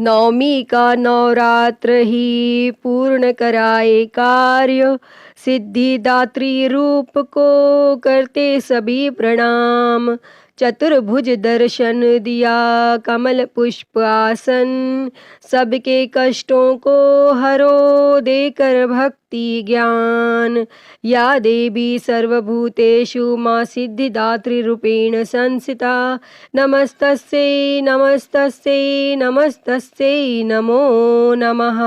नवमी का नवरात्र ही पूर्ण कराए कार्य, सिद्धिदात्री रूप को करते सभी प्रणाम। चतुर्भुज दर्शन दिया कमल पुष्प आसन, सबके कष्टों को हरो देकर भक्ति ज्ञान। या देवी सर्वभूतेषु मां सिद्धिदात्री रूपेण संस्थिता, नमस्तस्यै नमस्तस्यै नमस्तस्यै नमो नमः।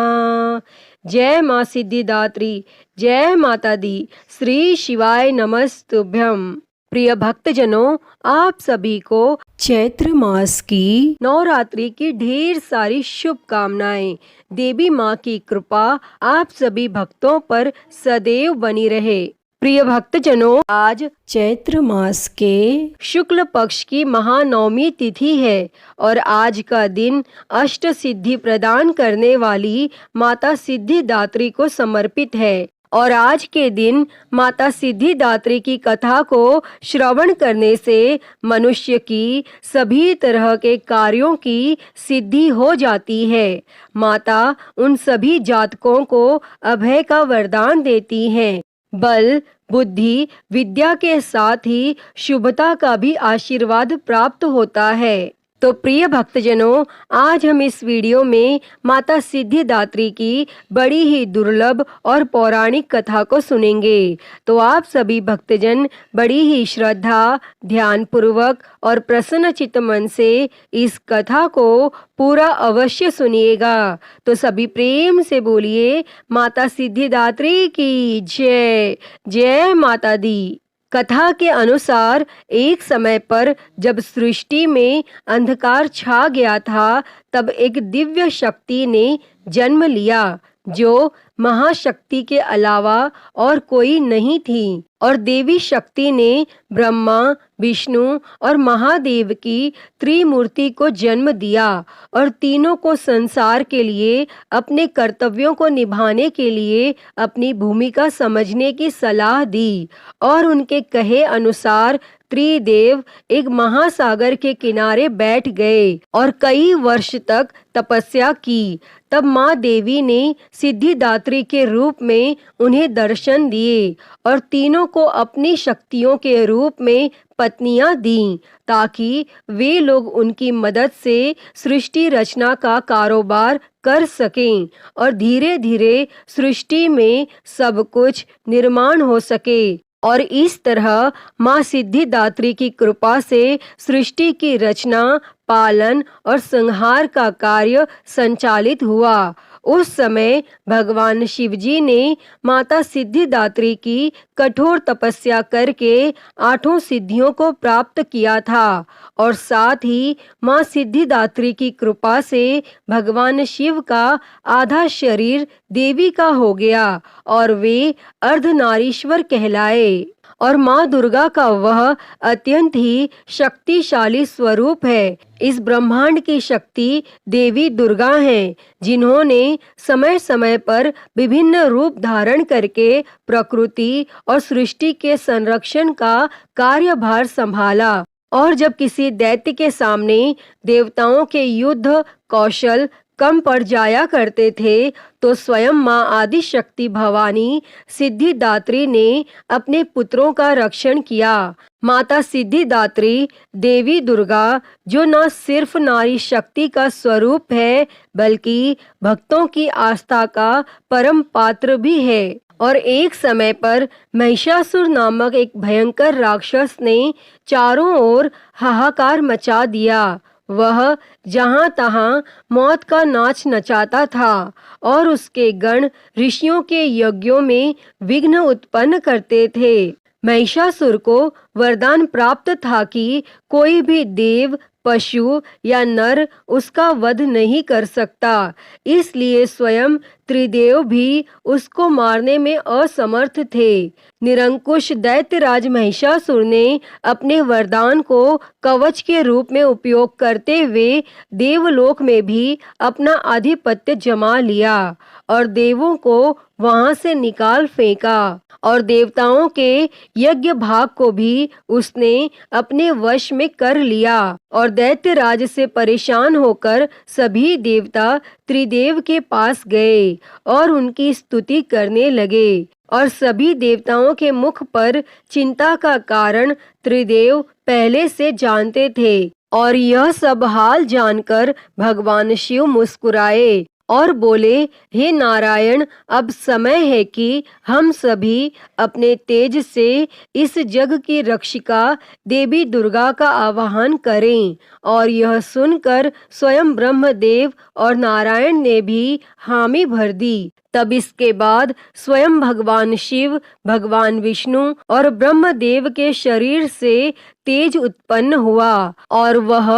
जय मां सिद्धिदात्री, जय माता दी, श्री शिवाय नमस्तुभ्यम। प्रिय भक्तजनों, आप सभी को चैत्र मास की नवरात्रि की ढेर सारी शुभकामनाएं। देवी माँ की कृपा आप सभी भक्तों पर सदैव बनी रहे। प्रिय भक्तजनों, आज चैत्र मास के शुक्ल पक्ष की महानवमी तिथि है और आज का दिन अष्ट सिद्धि प्रदान करने वाली माता सिद्धिदात्री को समर्पित है। और आज के दिन माता सिद्धिदात्री की कथा को श्रवण करने से मनुष्य की सभी तरह के कार्यों की सिद्धि हो जाती है। माता उन सभी जातकों को अभय का वरदान देती हैं। बल, बुद्धि, विद्या के साथ ही शुभता का भी आशीर्वाद प्राप्त होता है। तो प्रिय भक्तजनों, आज हम इस वीडियो में माता सिद्धिदात्री की बड़ी ही दुर्लभ और पौराणिक कथा को सुनेंगे। तो आप सभी भक्तजन बड़ी ही श्रद्धा, ध्यान पूर्वक और प्रसन्न चित्त मन से इस कथा को पूरा अवश्य सुनिएगा। तो सभी प्रेम से बोलिए, माता सिद्धिदात्री की जय। जय माता दी। कथा के अनुसार एक समय पर जब सृष्टि में अंधकार छा गया था, तब एक दिव्य शक्ति ने जन्म लिया जो महाशक्ति के अलावा और कोई नहीं थी। और देवी शक्ति ने ब्रह्मा, विष्णु और महादेव की त्रिमूर्ति को जन्म दिया और तीनों को संसार के लिए अपने कर्तव्यों को निभाने के लिए अपनी भूमिका समझने की सलाह दी। और उनके कहे अनुसार त्रिदेव एक महासागर के किनारे बैठ गए और कई वर्ष तक तपस्या की। तब माँ देवी ने सिद्धिदात्री के रूप में उन्हें दर्शन दिए और तीनों को अपनी शक्तियों के रूप में पत्नियां दी, ताकि वे लोग उनकी मदद से सृष्टि रचना का कारोबार कर सकें और धीरे धीरे सृष्टि में सब कुछ निर्माण हो सके। और इस तरह माँ सिद्धिदात्री की कृपा से सृष्टि की रचना, पालन और संहार का कार्य संचालित हुआ। उस समय भगवान शिवजी ने माता सिद्धिदात्री की कठोर तपस्या करके 8 सिद्धियों को प्राप्त किया था और साथ ही माँ सिद्धिदात्री की कृपा से भगवान शिव का आधा शरीर देवी का हो गया और वे अर्धनारीश्वर कहलाए। और माँ दुर्गा का वह अत्यंत ही शक्तिशाली स्वरूप है। इस ब्रह्मांड की शक्ति देवी दुर्गा हैं, जिन्होंने समय समय पर विभिन्न रूप धारण करके प्रकृति और सृष्टि के संरक्षण का कार्यभार संभाला। और जब किसी दैत्य के सामने देवताओं के युद्ध कौशल कम पड़ जाया करते थे, तो स्वयं माँ आदि शक्ति भवानी सिद्धिदात्री ने अपने पुत्रों का रक्षण किया। माता सिद्धिदात्री देवी दुर्गा, जो न सिर्फ नारी शक्ति का स्वरूप है, बल्कि भक्तों की आस्था का परम पात्र भी है। और एक समय पर महिषासुर नामक एक भयंकर राक्षस ने चारों ओर हाहाकार मचा दिया। वह जहां तहां मौत का नाच नचाता था और उसके गण ऋषियों के यज्ञों में विघ्न उत्पन्न करते थे। महिषासुर को वरदान प्राप्त था कि कोई भी देव, पशु या नर उसका वध नहीं कर सकता। इसलिए स्वयं त्रिदेव भी उसको मारने में असमर्थ थे। निरंकुश दैत्यराज महिषासुर ने अपने वरदान को कवच के रूप में उपयोग करते हुए देवलोक में भी अपना आधिपत्य जमा लिया और देवों को वहां से निकाल फेंका और देवताओं के यज्ञ भाग को भी उसने अपने वश में कर लिया। और दैत्यराज से परेशान होकर सभी देवता त्रिदेव के पास गए और उनकी स्तुति करने लगे और सभी देवताओं के मुख पर चिंता का कारण त्रिदेव पहले से जानते थे। और यह सब हाल जानकर भगवान शिव मुस्कुराए और बोले, हे नारायण, अब समय है कि हम सभी अपने तेज से इस जग की रक्षिका देवी दुर्गा का आवाहन करें। और यह सुनकर स्वयं ब्रह्मदेव और नारायण ने भी हामी भर दी। तब इसके बाद स्वयं भगवान शिव, भगवान विष्णु और ब्रह्मदेव के शरीर से तेज उत्पन्न हुआ और वह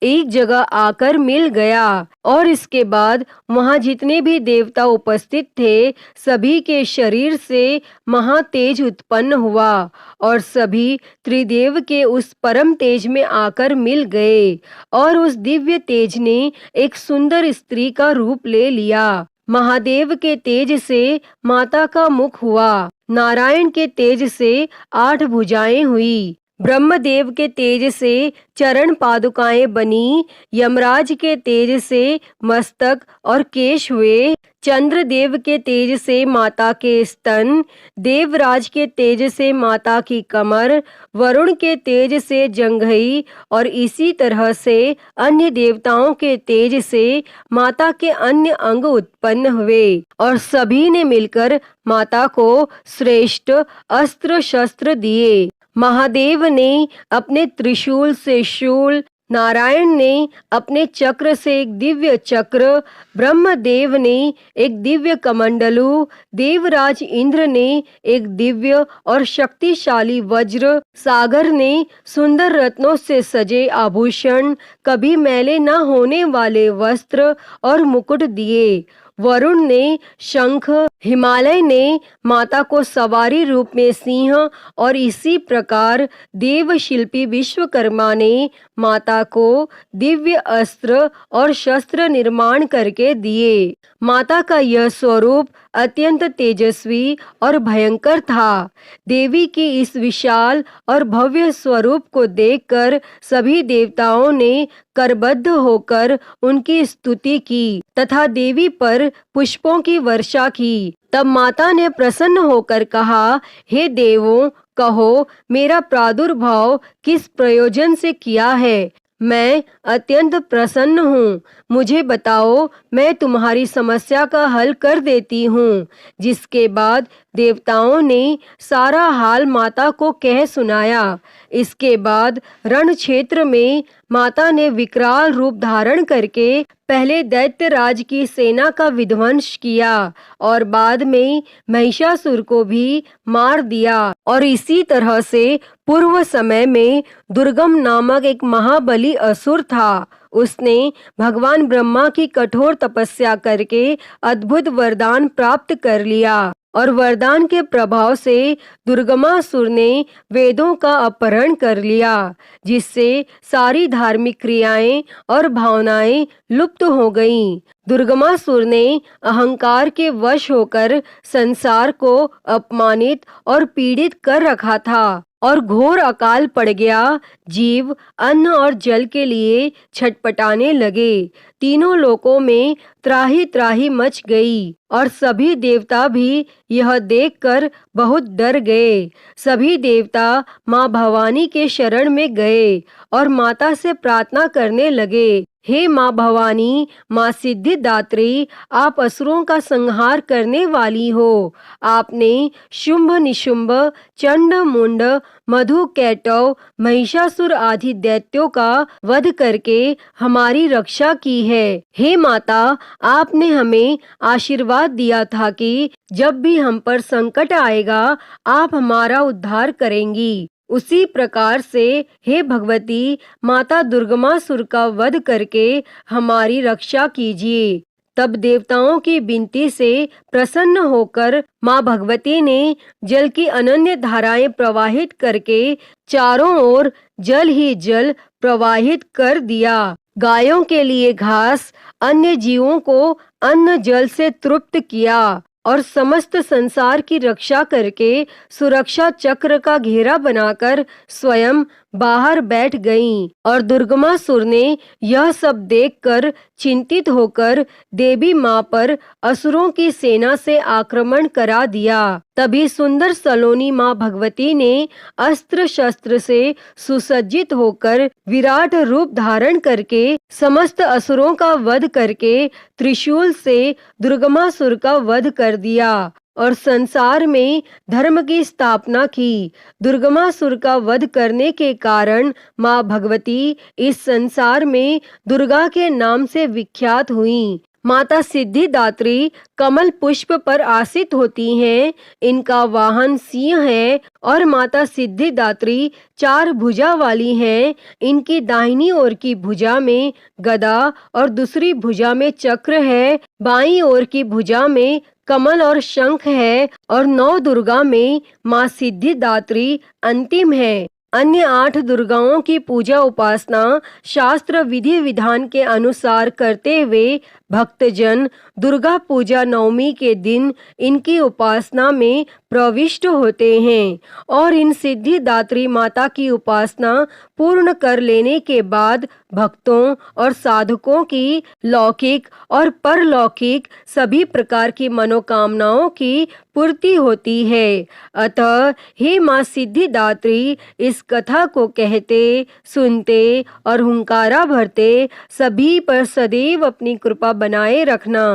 एक जगह आकर मिल गया। और इसके बाद वहां जितने भी देवता उपस्थित थे सभी के शरीर से महातेज उत्पन्न हुआ और सभी त्रिदेव के उस परम तेज में आकर मिल गए और उस दिव्य तेज ने एक सुंदर स्त्री का रूप ले लिया। महादेव के तेज से माता का मुख हुआ, नारायण के तेज से 8 भुजाएं हुई, ब्रह्मदेव के तेज से चरण पादुकाएं बनी, यमराज के तेज से मस्तक और केश हुए, चंद्रदेव के तेज से माता के स्तन, देवराज के तेज से माता की कमर, वरुण के तेज से जंघई और इसी तरह से अन्य देवताओं के तेज से माता के अन्य अंग उत्पन्न हुए और सभी ने मिलकर माता को श्रेष्ठ अस्त्र शस्त्र दिए। महादेव ने अपने त्रिशूल से शूल, नारायण ने अपने चक्र से एक दिव्य चक्र, ब्रह्मदेव ने एक दिव्य कमंडलू, देवराज इंद्र ने एक दिव्य और शक्तिशाली वज्र, सागर ने सुंदर रत्नों से सजे आभूषण, कभी मैले न होने वाले वस्त्र और मुकुट दिए। वरुण ने शंख, हिमालय ने माता को सवारी रूप में सिंह और इसी प्रकार देव शिल्पी विश्वकर्मा ने माता को दिव्य अस्त्र और शस्त्र निर्माण करके दिए। माता का यह स्वरूप अत्यंत तेजस्वी और भयंकर था। देवी की इस विशाल और भव्य स्वरूप को देखकर सभी देवताओं ने करबद्ध होकर उनकी स्तुति की तथा देवी पर पुष्पों की वर्षा की। तब माता ने प्रसन्न होकर कहा, हे देवों, कहो मेरा प्रादुर्भाव किस प्रयोजन से किया है। मैं अत्यंत प्रसन्न हूँ। मुझे बताओ, मैं तुम्हारी समस्या का हल कर देती हूँ। जिसके बाद देवताओं ने सारा हाल माता को कह सुनाया। इसके बाद रण क्षेत्र में माता ने विकराल रूप धारण करके पहले दैत्यराज की सेना का विध्वंस किया और बाद में महिषासुर को भी मार दिया। और इसी तरह से पूर्व समय में दुर्गम नामक एक महाबली असुर था। उसने भगवान ब्रह्मा की कठोर तपस्या करके अद्भुत वरदान प्राप्त कर लिया और वरदान के प्रभाव से दुर्गमासुर ने वेदों का अपहरण कर लिया, जिससे सारी धार्मिक क्रियाएं और भावनाएं लुप्त हो गईं। दुर्गमासुर ने अहंकार के वश होकर संसार को अपमानित और पीड़ित कर रखा था और घोर अकाल पड़ गया। जीव अन्न और जल के लिए छटपटाने लगे। तीनों लोकों में त्राही त्राही मच गई और सभी देवता भी यह देखकर बहुत डर गए। सभी देवता माँ भवानी के शरण में गए और माता से प्रार्थना करने लगे, हे माँ भवानी, माँ सिद्धिदात्री, आप असुरों का संहार करने वाली हो। आपने शुंभ निशुंभ, चंड मुंड, मधु कैटव, महिषासुर आदि दैत्यों का वध करके हमारी रक्षा की है। हे माता, आपने हमें आशीर्वाद दिया था कि जब भी हम पर संकट आएगा आप हमारा उद्धार करेंगी। उसी प्रकार से हे भगवती, माता दुर्गमासुर का वध करके हमारी रक्षा कीजिए। तब देवताओं की विनती से प्रसन्न होकर माँ भगवती ने जल की अनन्य धाराएं प्रवाहित करके चारों ओर जल ही जल प्रवाहित कर दिया। गायों के लिए घास, अन्य जीवों को अन्न जल से तृप्त किया और समस्त संसार की रक्षा करके सुरक्षा चक्र का घेरा बनाकर स्वयं बाहर बैठ गईं। और दुर्गमासुर ने यह सब देखकर चिंतित होकर देवी माँ पर असुरों की सेना से आक्रमण करा दिया। तभी सुंदर सलोनी माँ भगवती ने अस्त्र शस्त्र से सुसज्जित होकर विराट रूप धारण करके समस्त असुरों का वध करके त्रिशूल से दुर्गमासुर का वध कर दिया और संसार में धर्म की स्थापना की। दुर्गमासुर का वध करने के कारण माँ भगवती इस संसार में दुर्गा के नाम से विख्यात हुई। माता सिद्धिदात्री कमल पुष्प पर आसीत होती हैं। इनका वाहन सिंह है और माता सिद्धिदात्री 4 भुजा वाली हैं। इनकी दाहिनी ओर की भुजा में गदा और दूसरी भुजा में चक्र है। बाईं ओर की भुजा में कमल और शंख है और 9 दुर्गा में माँ सिद्धिदात्री अंतिम है। अन्य 8 दुर्गाओं की पूजा उपासना शास्त्र विधि विधान के अनुसार करते हुए भक्तजन दुर्गा पूजा नवमी के दिन इनकी उपासना में प्रविष्ट होते हैं और इन सिद्धिदात्री माता की उपासना पूर्ण कर लेने के बाद भक्तों और साधकों की लौकिक और परलौकिक सभी प्रकार की मनोकामनाओं की पूर्ति होती है। अतः हे माँ सिद्धिदात्री, इस कथा को कहते, सुनते और हुंकारा भरते सभी पर सदैव अपनी कृपा बनाए रखना।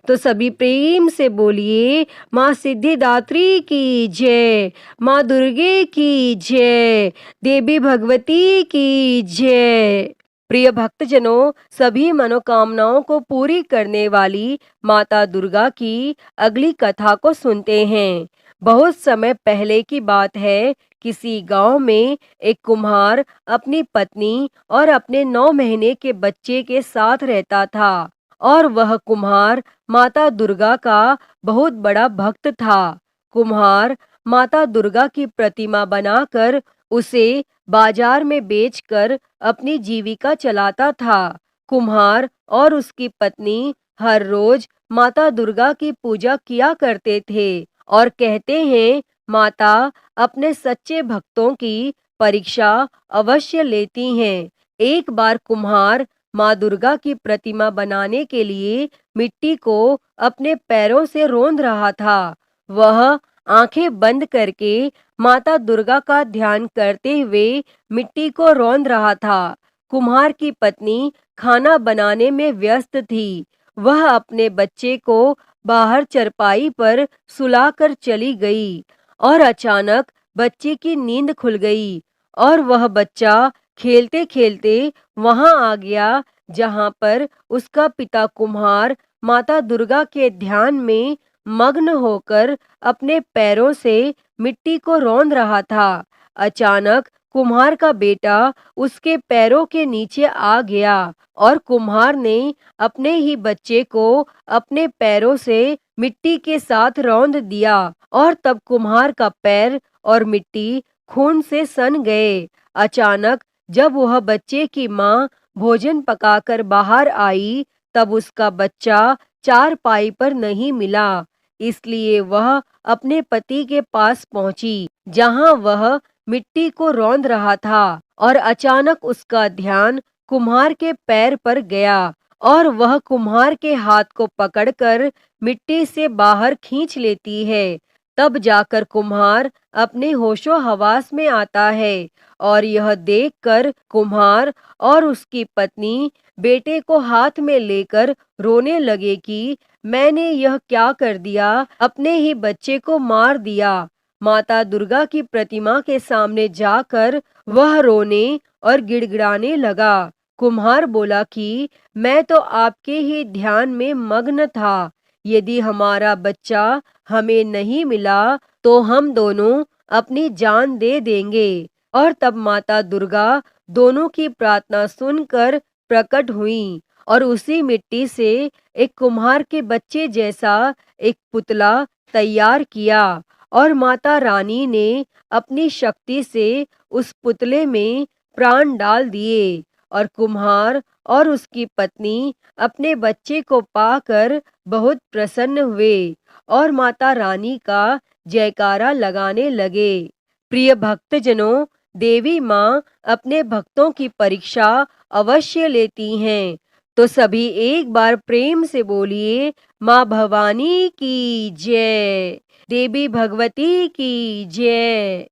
तो सभी प्रेम से बोलिए, माँ सिद्धिदात्री की जय, माँ दुर्गे की जय, देवी भगवती की जय। प्रिय भक्तजनों, सभी मनोकामनाओं को पूरी करने वाली माता दुर्गा की अगली कथा को सुनते हैं। बहुत समय पहले की बात है। किसी गांव में एक कुम्हार अपनी पत्नी और अपने 9 महीने के बच्चे के साथ रहता था और वह कुम्हार माता दुर्गा का बहुत बड़ा भक्त था। कुम्हार माता दुर्गा की प्रतिमा बनाकर उसे बाजार में बेचकर अपनी जीविका चलाता था। कुम्हार और उसकी पत्नी हर रोज माता दुर्गा की पूजा किया करते थे और कहते हैं, माता अपने सच्चे भक्तों की परीक्षा अवश्य लेती हैं। एक बार कुम्हार माँ दुर्गा की प्रतिमा बनाने के लिए मिट्टी को अपने पैरों से रौंद रहा था। वह आंखें बंद करके माता दुर्गा का ध्यान करते हुए मिट्टी को रौंद रहा था। कुम्हार की पत्नी खाना बनाने में व्यस्त थी। वह अपने बच्चे को बाहर चरपाई पर सुलाकर चली गई और अचानक बच्चे की नींद खुल गई और वह बच्चा खेलते खेलते वहां आ गया जहां पर उसका पिता कुम्हार माता दुर्गा के ध्यान में मग्न होकर अपने पैरों से मिट्टी को रौंद रहा था। अचानक कुम्हार का बेटा उसके पैरों के नीचे आ गया और कुम्हार ने अपने ही बच्चे को अपने पैरों से मिट्टी के साथ रौंद दिया और तब कुम्हार का पैर और मिट्टी खून से सन गए। अचानक जब वह बच्चे की माँ भोजन पकाकर बाहर आई तब उसका बच्चा चारपाई पर नहीं मिला। इसलिए वह अपने पति के पास पहुंची जहां वह मिट्टी को रौंद रहा था और अचानक उसका ध्यान कुम्हार के पैर पर गया और वह कुम्हार के हाथ को पकड़कर मिट्टी से बाहर खींच लेती है। तब जाकर कुम्हार अपने होशो हवास में आता है और यह देखकर कुम्हार और उसकी पत्नी बेटे को हाथ में लेकर रोने लगे कि मैंने यह क्या कर दिया, अपने ही बच्चे को मार दिया। माता दुर्गा की प्रतिमा के सामने जाकर वह रोने और गिड़गिड़ाने लगा। कुम्हार बोला कि मैं तो आपके ही ध्यान में मग्न था। यदि हमारा बच्चा हमें नहीं मिला तो हम दोनों अपनी जान दे देंगे। और तब माता दुर्गा दोनों की प्रार्थना सुनकर प्रकट हुई और उसी मिट्टी से एक कुम्हार के बच्चे जैसा एक पुतला तैयार किया और माता रानी ने अपनी शक्ति से उस पुतले में प्राण डाल दिए और कुम्हार और उसकी पत्नी अपने बच्चे को पाकर बहुत प्रसन्न हुए और माता रानी का जयकारा लगाने लगे। प्रिय भक्तजनों, देवी माँ अपने भक्तों की परीक्षा अवश्य लेती हैं, तो सभी एक बार प्रेम से बोलिए, माँ भवानी की जय, देवी भगवती की जय।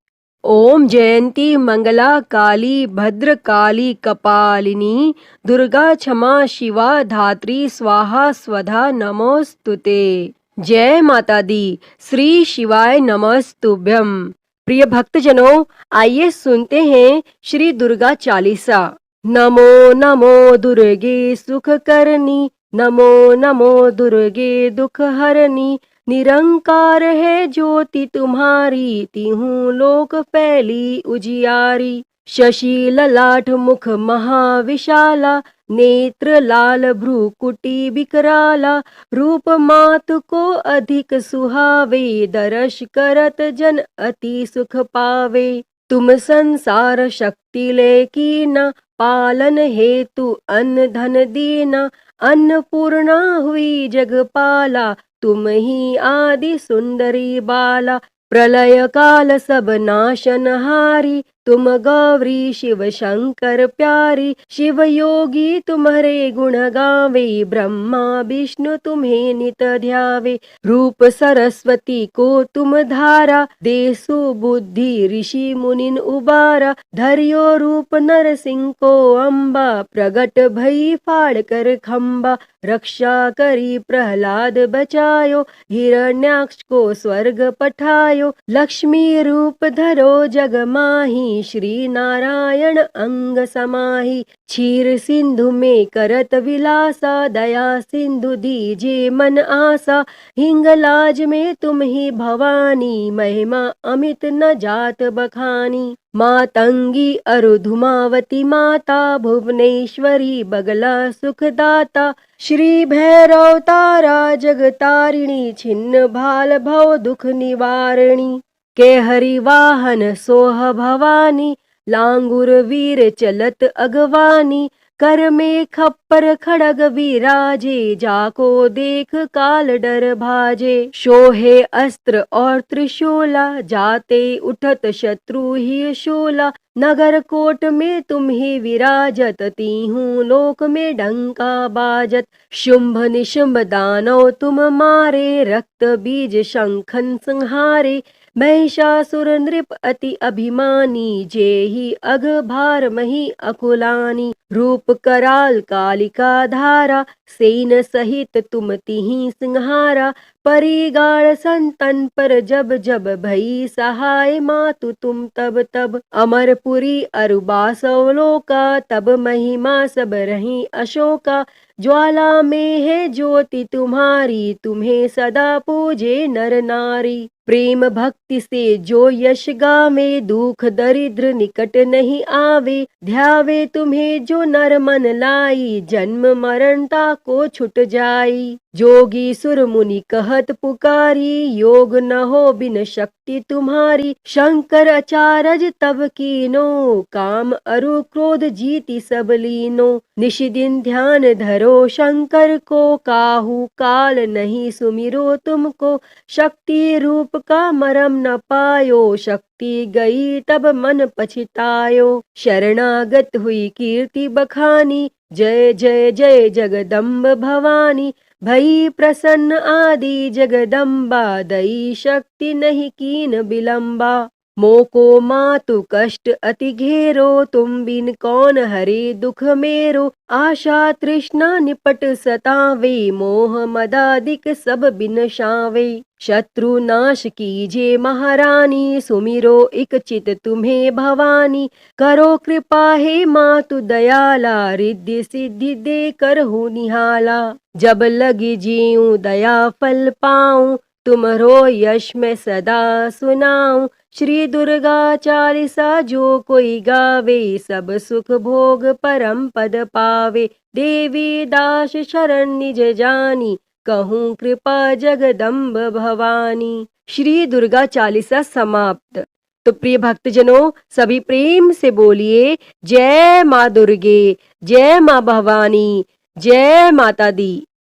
ओम जयंती मंगला काली भद्रकाली कपालिनी दुर्गा क्षमा शिवा धात्री स्वाहा स्वधा नमोस्तुते। जय माता दी, श्री शिवाय नमस्तुभ्यम। प्रिय भक्तजनों, आइए सुनते हैं श्री दुर्गा चालीसा। नमो नमो दुर्गे सुख करनी, नमो नमो दुर्गे दुख हरनी, निरंकार है ज्योति तुम्हारी, तिहूं लोक फैली उजियारी। शशि ललाट मुख महाविशाला, नेत्र लाल भ्रूकुटी विकराला, रूप मात को अधिक सुहावे, दर्श करत जन अति सुख पावे। तुम संसार शक्ति ले कीना, पालन हेतु अन्न धन दीना, अन्नपूर्णा हुई जगपाला, तुम ही आदि सुंदरी बाला। प्रलय काल सब नाशनहारी, तुम गौरी शिव शंकर प्यारी। शिव योगी तुम्हारे गुण गावे, ब्रह्मा विष्णु तुम्हें नित ध्यावे। रूप सरस्वती को तुम धारा, देसु बुद्धि ऋषि मुनिन उबारा। धर्यो रूप नरसिंह को अम्बा, प्रगट भई फाड़ कर खम्बा। रक्षा करी प्रहलाद बचायो, हिरण्याक्ष को स्वर्ग पठायो। लक्ष्मी रूप धरो जग माही, श्री नारायण अंग समाही। क्षीर सिंधु में करत विलासा, दया सिंधु दीजे मन आसा। हिंगलाज में तुम ही भवानी, महिमा अमित न जात बखानी। मातंगी अरुधुमावती माता, भुवनेश्वरी बगला सुखदाता। श्री भैरव तारा जगतारिणी, छिन्न भाल भव दुख निवारिणी। के हरि वाहन सोह भवानी, लांगुर वीर चलत अगवानी। कर में खप्पर खड़ग विराजे, जाको देख काल डर भाजे। शोहे अस्त्र और त्रिशूला, जाते उठत शत्रु ही शूला। नगर कोट में तुम ही विराजत, तीहूं लोक में डंका बाजत। शुंभ निशुंभ दानव तुम मारे, रक्त बीज शंखन संहारे। महिषासुर नृप अति अभिमानी, जेहि अघ भार मही अकुलानी। रूप कराल कालिका धारा, सेन सहित तुम तिहि सिंहारा। परिगार संतन पर जब जब, भई सहाय मातु तुम तब तब। अमरपुरी अरुबासव लोका, तब महिमा सब रही अशोका। ज्वाला में है ज्योति तुम्हारी, तुम्हें सदा पूजे नर नारी। प्रेम भक्ति से जो यश गावे, दुख दरिद्र निकट नहीं आवे। ध्यावे तुम्हें जो नर मन लाई, जन्म मरणता को छुट जाई। जोगी सुर मुनि कहत पुकारी, योग न हो बिन शक्ति तुम्हारी। शंकर अचारज तब कीनो, काम अरु क्रोध जीति सब लीनो। निशि दिन ध्यान धरो शंकर को, काहू काल नहीं सुमिरो तुमको। शक्ति रूप का मरम न पायो, शक्ति गई तब मन पछतायो। शरणागत हुई कीर्ति बखानी, जय जय जय जगदम्ब भवानी। भई प्रसन्न आदि जगदम्बा, दई शक्ति नहीं कीन विलंबा। मोको मातु कष्ट अति घेरो, तुम बिन कौन हरे दुख मेरो। आशा तृष्णा निपट सतावे, मोह मदादिक सब बिनशावे। शत्रु नाश कीजे महारानी, सुमिरो इक चित तुम्हें भवानी। करो कृपा हे मातु दयाला, रिद्धि सिद्धि दे करहु निहाला। जब लगी जीऊं दया फल पाऊं, तुमरो यश मैं सदा सुनाऊं। श्री दुर्गा चालीसा जो कोई गावे, सब सुख भोग परम पद पावे। देवी दास शरण निज जानी, कहूँ कृपा जगदम्ब भवानी। श्री दुर्गा चालीसा समाप्त। तो प्रिय भक्तजनों, सभी प्रेम से बोलिए जय माँ दुर्गे, जय माँ भवानी, जय माता दी।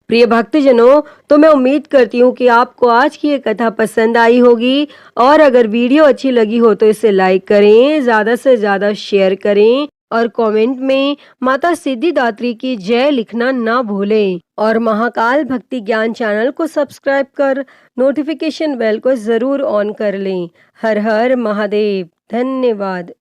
प्रिय भक्तजनों, तो मैं उम्मीद करती हूँ कि आपको आज की ये कथा पसंद आई होगी, और अगर वीडियो अच्छी लगी हो तो इसे लाइक करें, ज़्यादा से ज़्यादा शेयर करें, और कमेंट में माता सिद्धिदात्री की जय लिखना ना भूलें। और महाकाल भक्ति ज्ञान चैनल को सब्सक्राइब कर नोटिफिकेशन बेल को ज़रूर ऑन कर लें। हर हर महादेव। धन्यवाद।